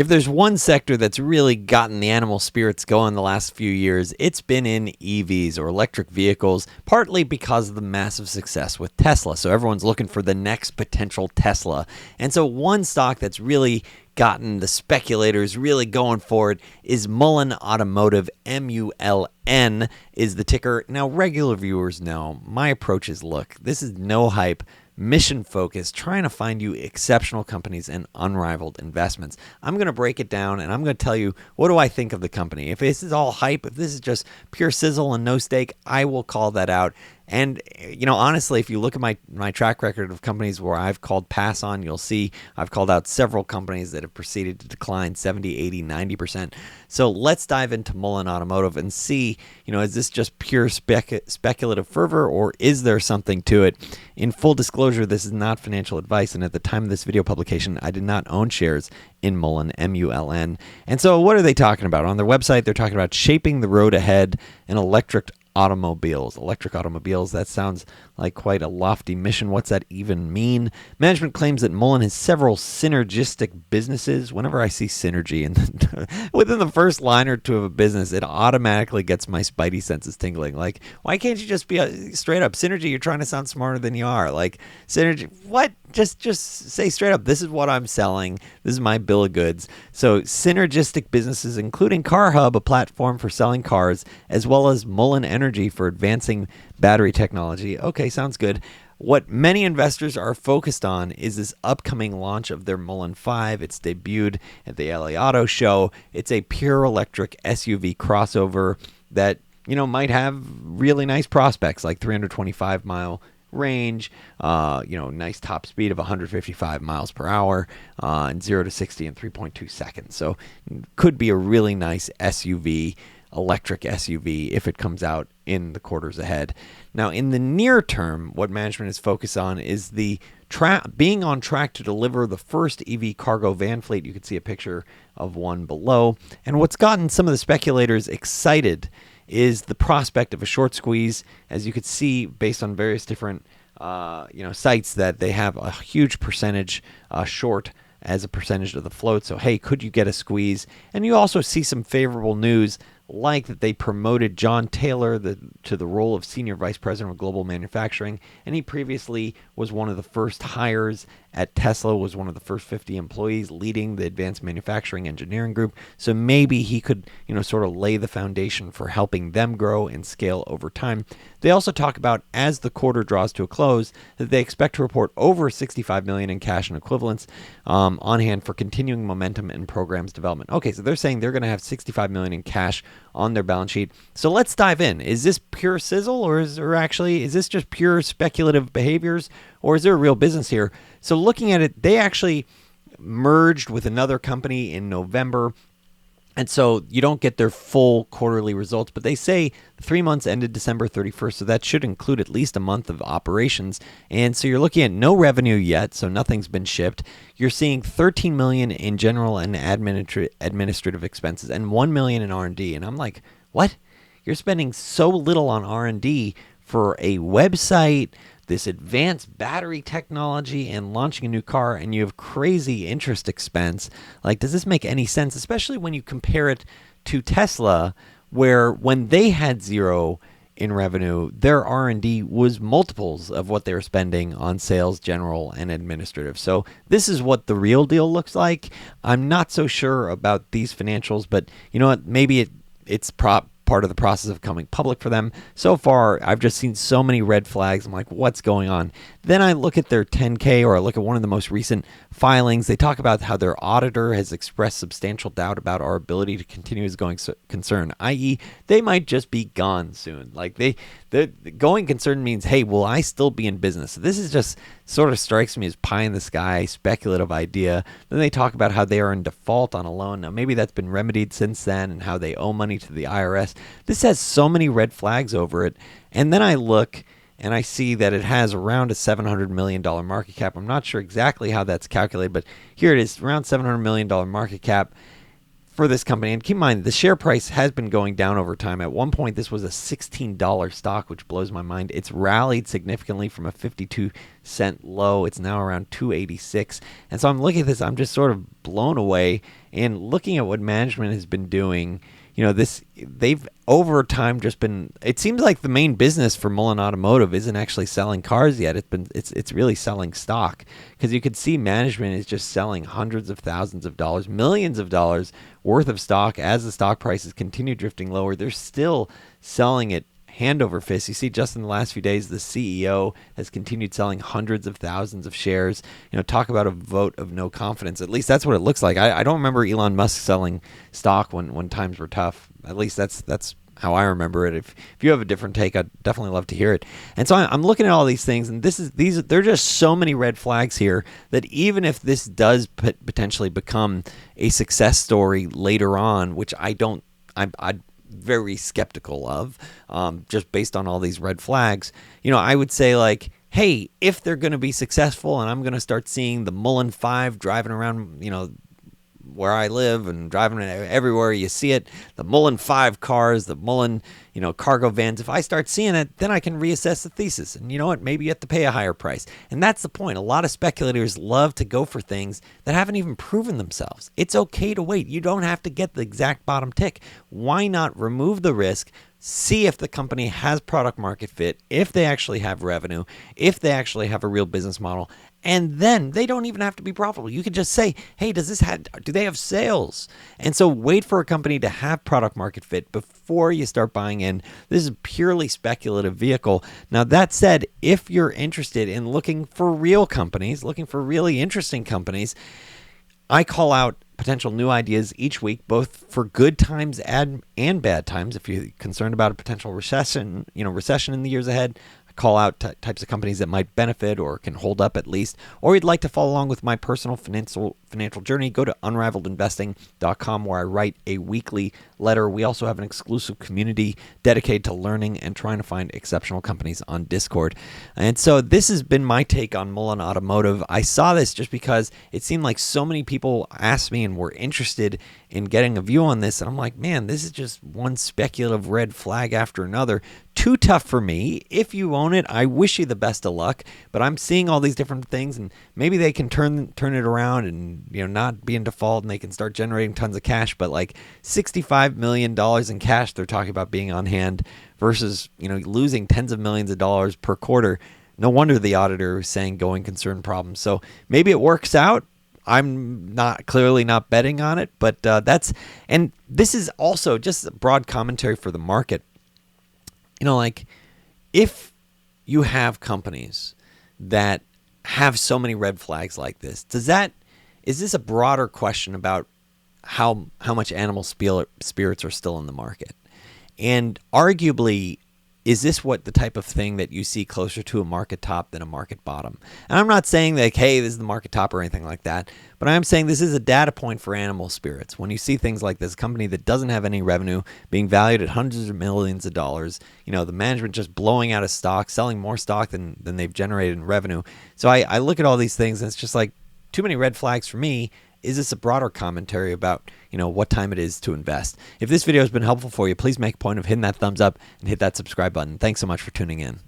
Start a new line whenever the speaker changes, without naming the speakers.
If there's one sector that's really gotten the animal spirits going the last few years, it's been in EVs or electric vehicles, partly because of the massive success with Tesla. So everyone's looking for the next potential Tesla. And so one stock that's really gotten the speculators really going for it is Mullen Automotive. MULN is the ticker. Now, regular viewers know my approach is, look, this is no hype, mission focused, trying to find you exceptional companies and unrivaled investments. I'm going to break it down and I'm going to tell you, what do I think of the company? If this is all hype, if this is just pure sizzle and no steak, I will call that out. And, honestly, if you look at my track record of companies where I've called pass on, you'll see I've called out several companies that have proceeded to decline 70, 80, 90%. So let's dive into Mullen Automotive and see, is this just pure speculative fervor, or is there something to it? In full disclosure, this is not financial advice. And at the time of this video publication, I did not own shares in Mullen, MULN. And so what are they talking about? On their website, they're talking about shaping the road ahead in electric automobiles. That sounds like quite a lofty mission. What's that even mean? Management claims that Mullen has several synergistic businesses. Whenever I see synergy within the first line or two of a business, it automatically gets my spidey senses tingling. Like, why can't you just be straight up? Synergy, you're trying to sound smarter than you are. Like, synergy, what? Just say straight up, this is what I'm selling. This is my bill of goods. So synergistic businesses, including CarHub, a platform for selling cars, as well as Mullen Energy for advancing battery technology. Okay, sounds good. What many investors are focused on is this upcoming launch of their Mullen 5. It's debuted at the LA Auto Show. It's a pure electric SUV crossover that, might have really nice prospects, like 325-mile range, nice top speed of 155 miles per hour, and 0 to 60 in 3.2 seconds. So could be a really nice SUV, electric SUV, if it comes out in the quarters ahead. Now, in the near term, what management is focused on is the being on track to deliver the first EV cargo van fleet. You can see a picture of one below. And what's gotten some of the speculators excited is the prospect of a short squeeze. As you could see, based on various different sites, that they have a huge percentage short as a percentage of the float. So, hey, could you get a squeeze? And you also see some favorable news, like that they promoted John Taylor to the role of Senior Vice President of Global Manufacturing, and he previously was one of the first hires at Tesla, was one of the first 50 employees leading the Advanced Manufacturing Engineering Group. So maybe he could, sort of lay the foundation for helping them grow and scale over time. They also talk about, as the quarter draws to a close, that they expect to report over $65 million in cash and equivalents on hand for continuing momentum in programs development. Okay, so they're saying they're going to have $65 million in cash on their balance sheet. So let's dive in. Is this pure sizzle, or is this just pure speculative behaviors, or is there a real business here? So looking at it, they actually merged with another company in November, and so you don't get their full quarterly results, but they say 3 months ended December 31st, so that should include at least a month of operations. And so you're looking at no revenue yet, so nothing's been shipped. You're seeing $13 million in general and administrative expenses and $1 million in R&D. And I'm like, what? You're spending so little on R&D for a website, this advanced battery technology, and launching a new car, and you have crazy interest expense. Like, does this make any sense? Especially when you compare it to Tesla, where when they had zero in revenue, their R&D was multiples of what they were spending on sales, general, and administrative. So this is what the real deal looks like. I'm not so sure about these financials, but you know what? Maybe it's part of the process of coming public for them. So far, I've just seen so many red flags. I'm like, what's going on? Then I look at their 10K, or I look at one of the most recent filings. They talk about how their auditor has expressed substantial doubt about our ability to continue as going concern, i.e. they might just be gone soon. Like the going concern means, hey, will I still be in business? This is just sort of strikes me as pie in the sky, speculative idea. Then they talk about how they are in default on a loan. Now, maybe that's been remedied since then, and how they owe money to the IRS. This has so many red flags over it. And then I look and I see that it has around a $700 million market cap. I'm not sure exactly how that's calculated, but here it is, around $700 million market cap. for this company, and keep in mind, the share price has been going down over time. At one point, this was a $16 stock, which blows my mind. It's rallied significantly from a 52-cent low. It's now around 286. And so I'm looking at this, I'm just sort of blown away. And looking at what management has been doing, they've over time just been, it seems like the main business for Mullen Automotive isn't actually selling cars yet. It's really selling stock, because you could see management is just selling hundreds of thousands of dollars, millions of dollars worth of stock. As the stock prices continue drifting lower, they're still selling it hand over fist. You see, just in the last few days, the CEO has continued selling hundreds of thousands of shares. Talk about a vote of no confidence. At least that's what it looks like. I don't remember Elon Musk selling stock when times were tough. At least that's how I remember it. If you have a different take, I'd definitely love to hear it. And so I'm looking at all these things, and there are just so many red flags here that even if this does potentially become a success story later on, which I'm very skeptical of, just based on all these red flags, I would say, like, hey, if they're going to be successful and I'm going to start seeing the Mullen 5 driving around, where I live and driving everywhere you see it, the Mullen 5 cars, the Mullen, cargo vans, if I start seeing it, then I can reassess the thesis. And you know what? Maybe you have to pay a higher price. And that's the point. A lot of speculators love to go for things that haven't even proven themselves. It's okay to wait. You don't have to get the exact bottom tick. Why not remove the risk? See if the company has product market fit, if they actually have revenue, if they actually have a real business model. And then they don't even have to be profitable. You can just say, hey, do they have sales? And so wait for a company to have product market fit before you start buying in. This is a purely speculative vehicle. Now, that said, if you're interested in looking for real companies, looking for really interesting companies, I call out potential new ideas each week, both for good times and bad times. If you're concerned about a potential recession in the years ahead, I call out types of companies that might benefit or can hold up at least. Or you'd like to follow along with my personal financial journey, go to unrivaledinvesting.com, where I write a weekly letter. We also have an exclusive community dedicated to learning and trying to find exceptional companies on Discord. And so this has been my take on Mullen Automotive. I saw this just because it seemed like so many people asked me and were interested in getting a view on this. And I'm like, man, this is just one speculative red flag after another. Too tough for me. If you own it, I wish you the best of luck. But I'm seeing all these different things, and maybe they can turn it around and not be in default, and they can start generating tons of cash. But like $65 million in cash they're talking about being on hand versus losing tens of millions of dollars per quarter. No wonder the auditor is saying going concern problem. So maybe it works out. I'm clearly not betting on it, but and this is also just a broad commentary for the market. Like, if you have companies that have so many red flags like this, is this a broader question about how much animal spirits are still in the market? And arguably, is this the type of thing that you see closer to a market top than a market bottom? And I'm not saying that, hey, this is the market top or anything like that, but I am saying this is a data point for animal spirits. When you see things like this, company that doesn't have any revenue, being valued at hundreds of millions of dollars, the management just blowing out of stock, selling more stock than they've generated in revenue. So I look at all these things, and it's just like too many red flags for me. Is this a broader commentary about, what time it is to invest? If this video has been helpful for you, please make a point of hitting that thumbs up and hit that subscribe button. Thanks so much for tuning in.